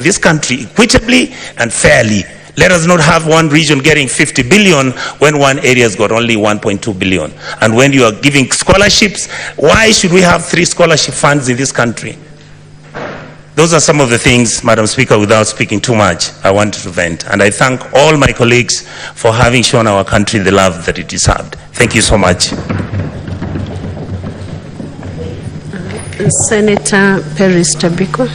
this country equitably and fairly. Let us not have one region getting 50 billion when one area has got only 1.2 billion. And when you are giving scholarships, why should we have 3 scholarship funds in this country? Those are some of the things, Madam Speaker, without speaking too much, I wanted to vent. And I thank all my colleagues for having shown our country the love that it deserved. Thank you so much. Senator Peris Tobiko.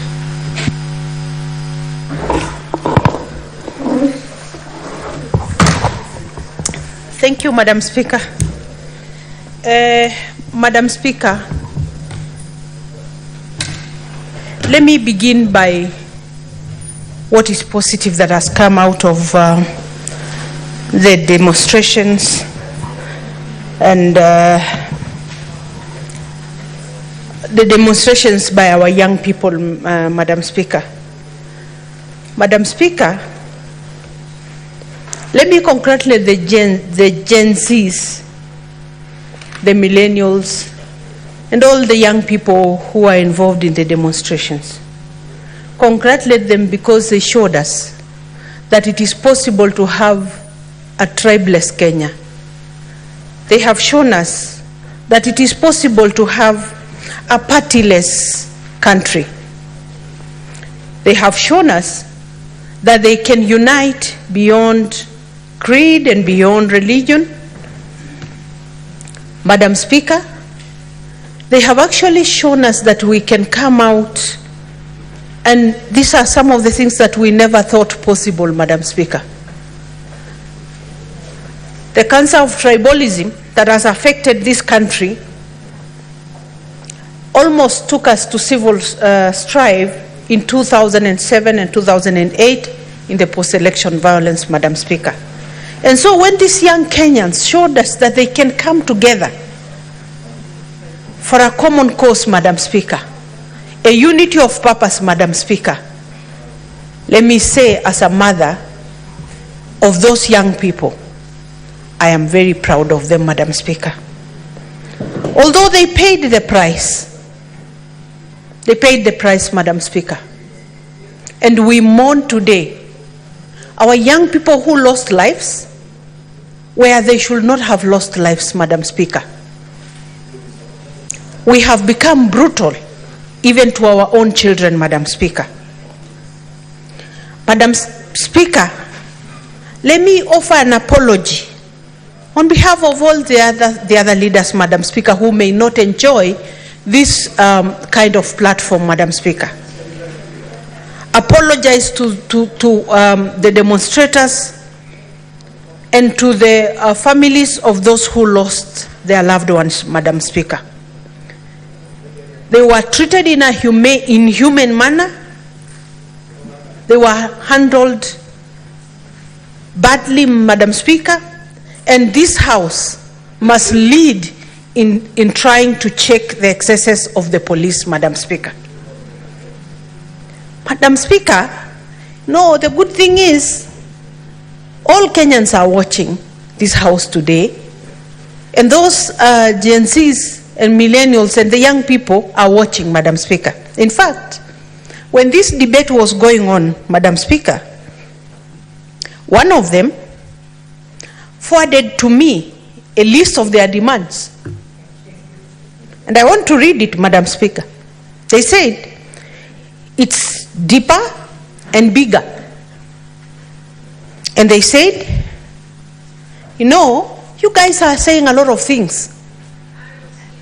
Thank you, Madam Speaker. Madam Speaker, let me begin by what is positive that has come out of the demonstrations and the demonstrations by our young people, Madam Speaker. Madam Speaker, let me congratulate the Gen Zs, the millennials, and all the young people who are involved in the demonstrations. Congratulate them because they showed us that it is possible to have a tribeless Kenya. They have shown us that it is possible to have a partyless country. They have shown us that they can unite beyond creed and beyond religion. Madam Speaker, they have actually shown us that we can come out, and these are some of the things that we never thought possible, Madam Speaker. The cancer of tribalism that has affected this country almost took us to civil strife in 2007 and 2008 in the post-election violence, Madam Speaker. And so when these young Kenyans showed us that they can come together for a common cause, Madam Speaker, a unity of purpose, Madam Speaker, let me say as a mother of those young people, I am very proud of them, Madam Speaker. Although they paid the price, Madam Speaker, and we mourn today our young people who lost lives where they should not have lost lives, Madam Speaker. We have become brutal even to our own children, Madam Speaker. Madam Speaker, let me offer an apology on behalf of all the other leaders, Madam Speaker, who may not enjoy this kind of platform, Madam Speaker. Apologize to the demonstrators and to the families of those who lost their loved ones, Madam Speaker. They were treated in a inhuman manner. They were handled badly, Madam Speaker, and this House must lead in trying to check the excesses of the police, Madam Speaker. Madam Speaker, no, the good thing is all Kenyans are watching this House today, and those Gen Zs and millennials and the young people are watching, Madam Speaker. In fact, when this debate was going on, Madam Speaker, one of them forwarded to me a list of their demands. And I want to read it, Madam Speaker. They said, it's deeper and bigger. And they said, you know, you guys are saying a lot of things.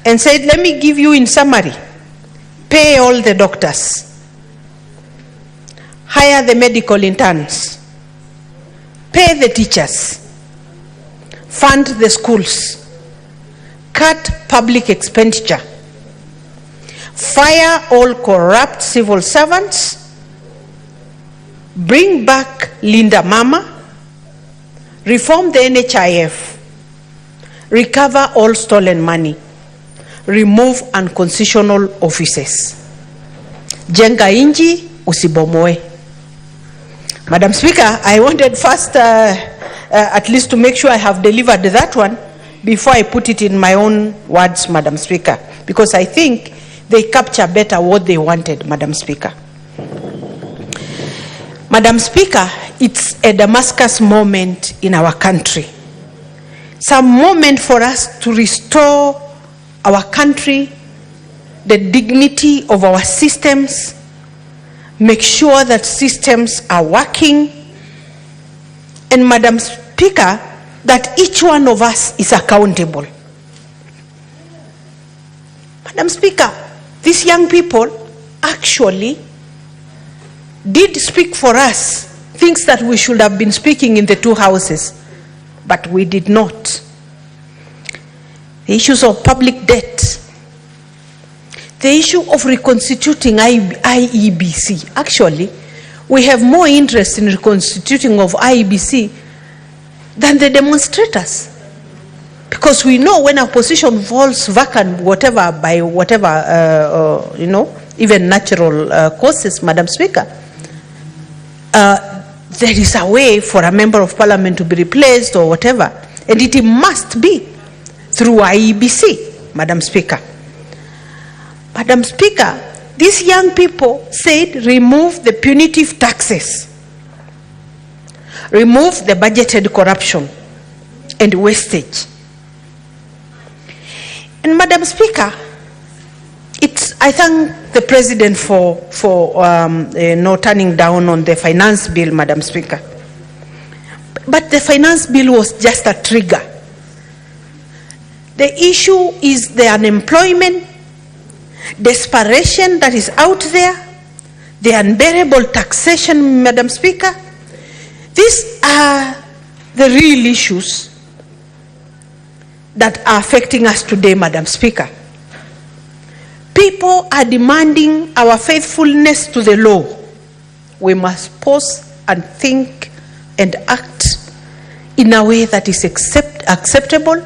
And said, let me give you in summary. Pay all the doctors. Hire the medical interns. Pay the teachers. Fund the schools. Cut public expenditure. Fire all corrupt civil servants. Bring back Linda Mama. Reform the NHIF. Recover all stolen money. Remove unconstitutional offices. Jenga inji, usibomoe. Madam Speaker, I wanted first at least to make sure I have delivered that one before I put it in my own words, Madam Speaker, because I think they capture better what they wanted, Madam Speaker. Madam Speaker, it's a Damascus moment in our country. It's a moment for us to restore our country, the dignity of our systems, make sure that systems are working, and Madam Speaker, that each one of us is accountable. Madam Speaker, these young people actually did speak for us things that we should have been speaking in the two houses, but we did not. The issues of public debt, the issue of reconstituting IEBC. Actually, we have more interest in reconstituting of IEBC than the demonstrators, because we know when a position falls vacant, whatever by whatever even natural causes, Madam Speaker, there is a way for a member of parliament to be replaced or whatever, and it must be through IEBC, Madam Speaker. Madam Speaker, these young people said remove the punitive taxes, remove the budgeted corruption and wastage. And Madam Speaker, I thank the President for turning down on the finance bill, Madam Speaker. But the finance bill was just a trigger. The issue is the unemployment, desperation that is out there, the unbearable taxation, Madam Speaker. These are the real issues that are affecting us today, Madam Speaker. People are demanding our faithfulness to the law. We must pause and think and act in a way that is acceptable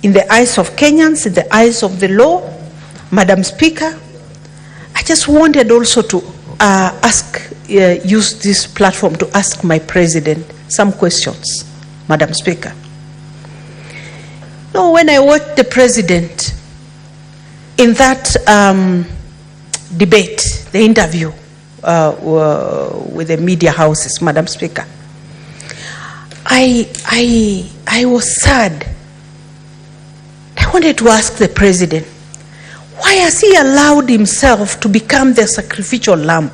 in the eyes of Kenyans, in the eyes of the law. Madam Speaker, I just wanted also to use this platform to ask my President some questions, Madam Speaker. No, when I watched the President in that debate, the interview with the media houses, Madam Speaker, I was sad. I wanted to ask the President, why has he allowed himself to become the sacrificial lamb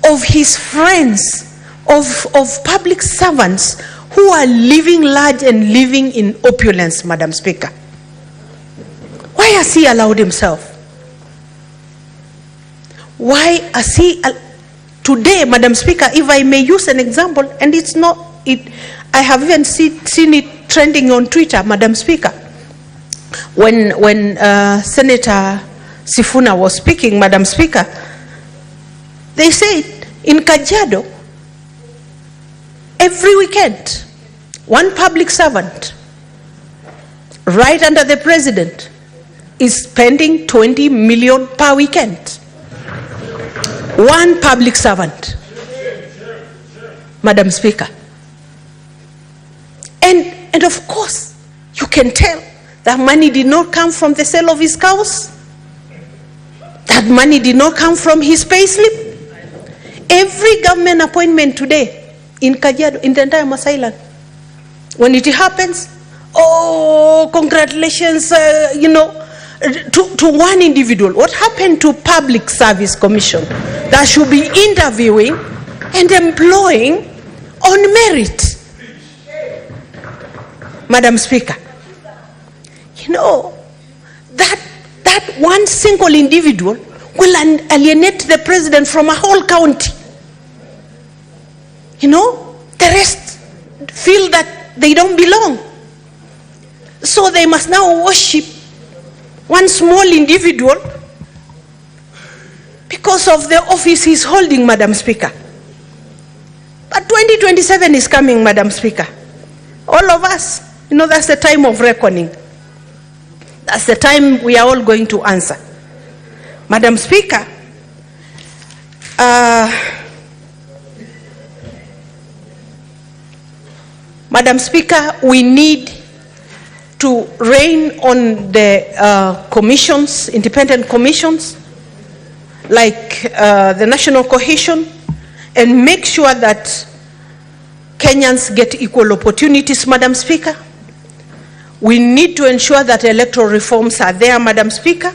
of his friends, of public servants who are living large and living in opulence, Madam Speaker? Why has he allowed himself? Why has he, today, Madam Speaker, if I may use an example, and it's not, I have even seen it trending on Twitter, Madam Speaker. When Senator Sifuna was speaking, Madam Speaker, they said in Kajiado, every weekend, one public servant, right under the President, is spending 20 million per weekend. One public servant, Madam Speaker. And of course, you can tell that money did not come from the sale of his cows. That money did not come from his payslip. Every government appointment today in Kajiado, in the entire Masailand, when it happens, oh, congratulations, to one individual. What happened to Public Service Commission that should be interviewing and employing on merit? Madam Speaker, that one single individual will alienate the President from a whole county. The rest feel that they don't belong. So they must now worship one small individual because of the office he's holding, Madam Speaker. But 2027 is coming, Madam Speaker. All of us, that's the time of reckoning. That's the time we are all going to answer. Madam Speaker, Madam Speaker, we need to rein on the commissions, independent commissions. like the national cohesion, and make sure that Kenyans get equal opportunities, Madam Speaker. We need to ensure that electoral reforms are there, Madam Speaker.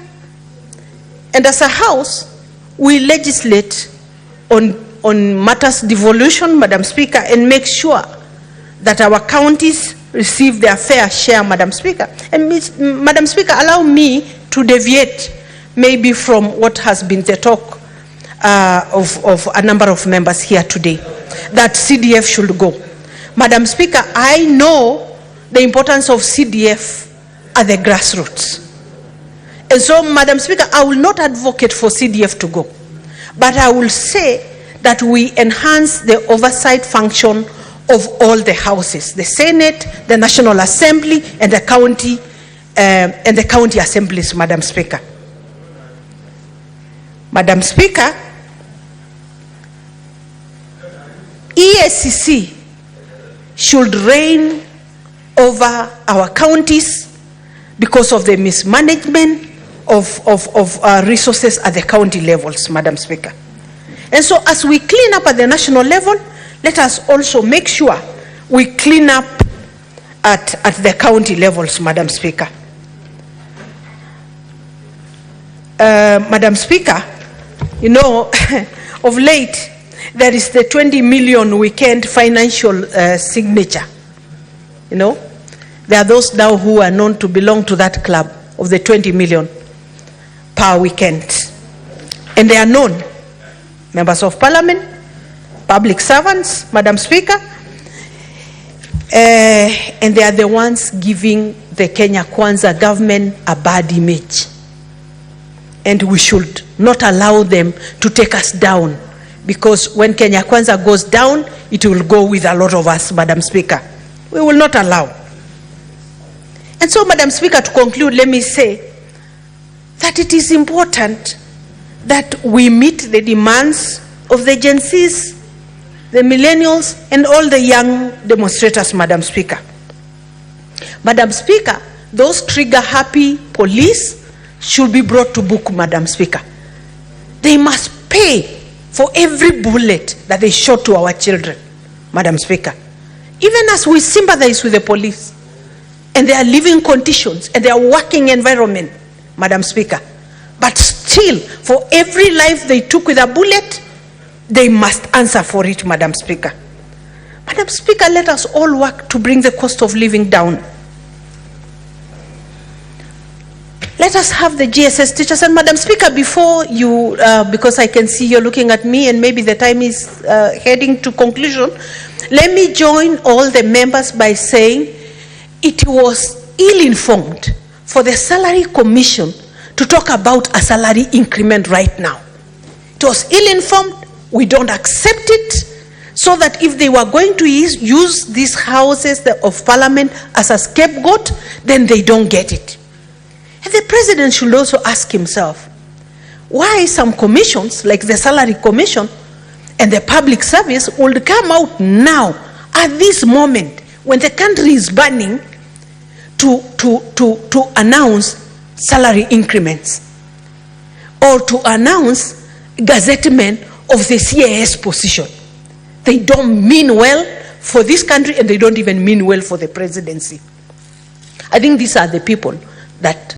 And as a House, we legislate on matters devolution, Madam Speaker, and make sure that our counties receive their fair share, Madam Speaker. And Madam Speaker, allow me to deviate maybe from what has been the talk of a number of members here today, that CDF should go. Madam Speaker, I know the importance of CDF at the grassroots. And so, Madam Speaker, I will not advocate for CDF to go, but I will say that we enhance the oversight function of all the houses, the Senate, the National Assembly, and the county assemblies, Madam Speaker. Madam Speaker, EACC should reign over our counties because of the mismanagement of resources at the county levels, Madam Speaker. And so as we clean up at the national level, let us also make sure we clean up at the county levels, Madam Speaker. Madam Speaker, you know, of late, there is the 20 million weekend financial signature. You know, there are those now who are known to belong to that club of the 20 million per weekend. And they are known members of parliament, public servants, Madam Speaker, and they are the ones giving the Kenya Kwanza government a bad image. And we should not allow them to take us down, because when Kenya Kwanza goes down, it will go with a lot of us, Madam Speaker. We will not allow. And so, Madam Speaker, to conclude, let me say that it is important that we meet the demands of the Gen Zs, the millennials, and all the young demonstrators, Madam Speaker. Madam Speaker, those trigger-happy police should be brought to book, Madam Speaker. They must pay for every bullet that they shot to our children, Madam Speaker. Even as we sympathize with the police and their living conditions and their working environment, Madam Speaker, but still, for every life they took with a bullet, they must answer for it, Madam Speaker. Madam Speaker, let us all work to bring the cost of living down. Let us have the GSS teachers. And Madam Speaker, before you, because I can see you're looking at me and maybe the time is heading to conclusion, let me join all the members by saying it was ill-informed for the Salary Commission to talk about a salary increment right now. It was ill-informed. We don't accept it, so that if they were going to use these houses of parliament as a scapegoat, then they don't get it. And the president should also ask himself, why some commissions, like the Salary Commission and the Public Service, would come out now, at this moment, when the country is burning, to announce salary increments, or to announce gazettement of the CAS position. They don't mean well for this country, and they don't even mean well for the presidency. I think these are the people that